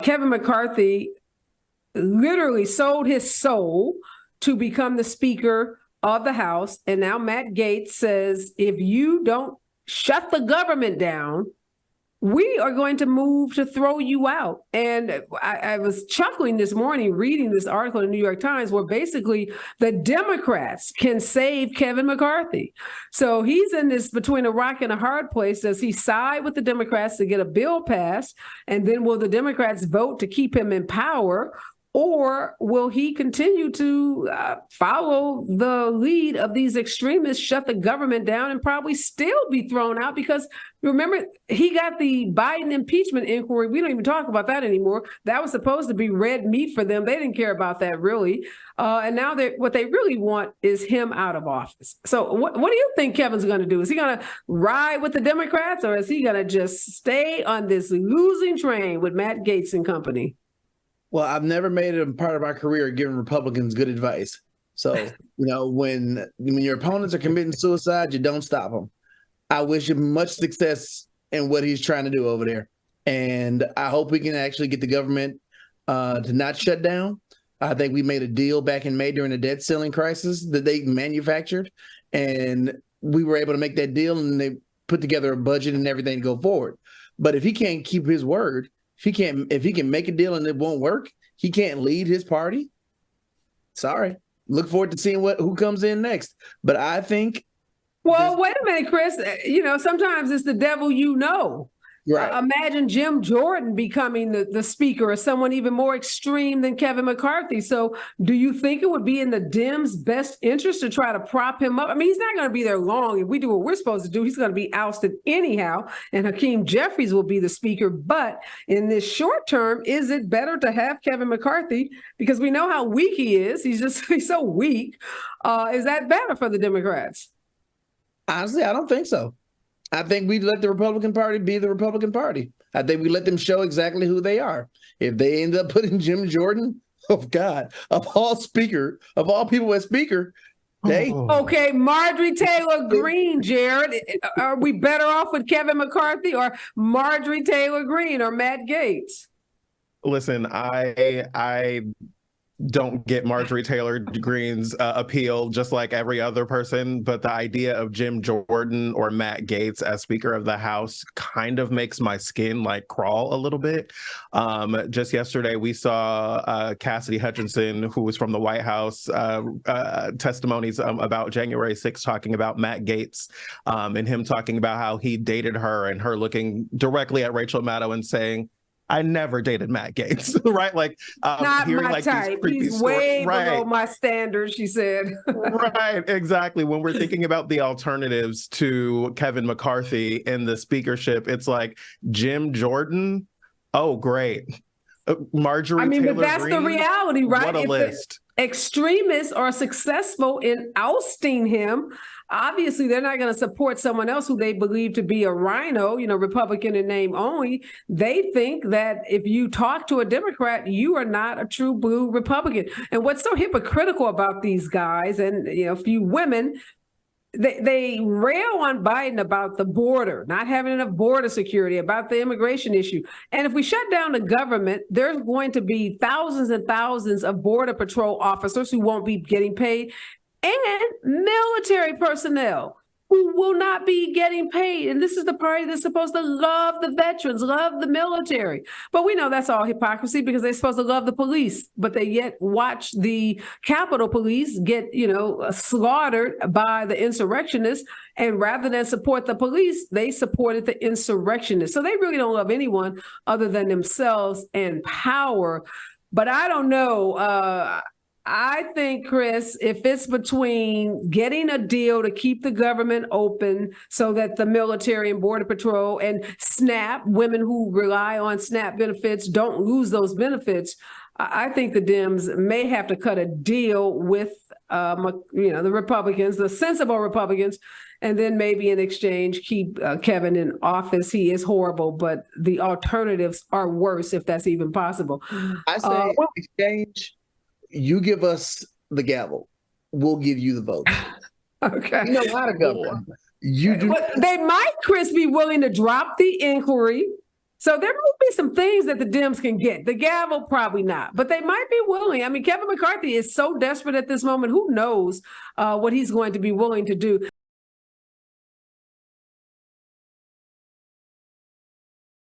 Kevin McCarthy literally sold his soul to become the Speaker of the House. And now Matt Gaetz says, if you don't shut the government down, we are going to move to throw you out. And I was chuckling this morning reading this article in the New York Times where basically the Democrats can save Kevin McCarthy. So he's in this between a rock and a hard place. Does he side with the Democrats to get a bill passed? And then will the Democrats vote to keep him in power? Or will he continue to follow the lead of these extremists, shut the government down, and probably still be thrown out? Because remember, he got the Biden impeachment inquiry. We don't even talk about that anymore. That was supposed to be red meat for them. They didn't care about that, really. And now what they really want is him out of office. So what do you think Kevin's going to do? Is he going to ride with the Democrats, or is he going to just stay on this losing train with Matt Gaetz and company? Well, I've never made it a part of my career giving Republicans good advice. So, when your opponents are committing suicide, you don't stop them. I wish him much success in what he's trying to do over there. And I hope we can actually get the government to not shut down. I think we made a deal back in May during the debt ceiling crisis that they manufactured. And we were able to make that deal, and they put together a budget and everything to go forward. But if he can't keep his word, if he can make a deal and it won't work, he can't lead his party. Sorry. Look forward to seeing who comes in next. But I think. Well, wait a minute, Chris. Sometimes it's the devil you know. Right. Imagine Jim Jordan becoming the speaker, or someone even more extreme than Kevin McCarthy. So do you think it would be in the Dems' best interest to try to prop him up? I mean, he's not going to be there long. If we do what we're supposed to do, he's going to be ousted anyhow, and Hakeem Jeffries will be the speaker. But in this short term, is it better to have Kevin McCarthy? Because we know how weak he is. He's so weak. Is that better for the Democrats? Honestly, I don't think so. I think we let the Republican Party be the Republican Party. I think we let them show exactly who they are. If they end up putting Jim Jordan, oh God, of all people as speaker, Okay, Marjorie Taylor Greene, Jarrett. Are we better off with Kevin McCarthy or Marjorie Taylor Greene or Matt Gaetz? Listen, I don't get Marjorie Taylor Greene's appeal, just like every other person, but the idea of Jim Jordan or Matt Gaetz as Speaker of the House kind of makes my skin crawl a little bit. Just yesterday, we saw Cassidy Hutchinson, who was from the White House, testimonies about January 6th, talking about Matt Gaetz and him talking about how he dated her, and her looking directly at Rachel Maddow and saying, I never dated Matt Gaetz, right? Not my type. He's way below my standards, she said. Right, exactly. When we're thinking about the alternatives to Kevin McCarthy in the speakership, it's like Jim Jordan. Oh, great. Marjorie Taylor but that's Greene, the reality, right? What a list. Extremists are successful in ousting him. Obviously, they're not going to support someone else who they believe to be a rhino, Republican in name only. They think that if you talk to a Democrat, you are not a true blue Republican. And what's so hypocritical about these guys and, a few women, they rail on Biden about the border, not having enough border security, about the immigration issue. And if we shut down the government, there's going to be thousands and thousands of Border Patrol officers who won't be getting paid, and military personnel who will not be getting paid. And this is the party that's supposed to love the veterans, love the military. But we know that's all hypocrisy, because they're supposed to love the police, but they yet watch the Capitol Police get, slaughtered by the insurrectionists. And rather than support the police, they supported the insurrectionists. So they really don't love anyone other than themselves and power. But I don't know. I think, Chris, if it's between getting a deal to keep the government open so that the military and Border Patrol and SNAP, women who rely on SNAP benefits, don't lose those benefits, I think the Dems may have to cut a deal with, the Republicans, the sensible Republicans, and then maybe in exchange keep Kevin in office. He is horrible, but the alternatives are worse, if that's even possible. I say exchange. You give us the gavel, we'll give you the vote. Okay. You know how to govern. You do. But they might, Chris, be willing to drop the inquiry So there will be some things that the Dems can get. The gavel, probably not, but they might be willing. I mean, Kevin McCarthy is so desperate at this moment. Who knows what he's going to be willing to do?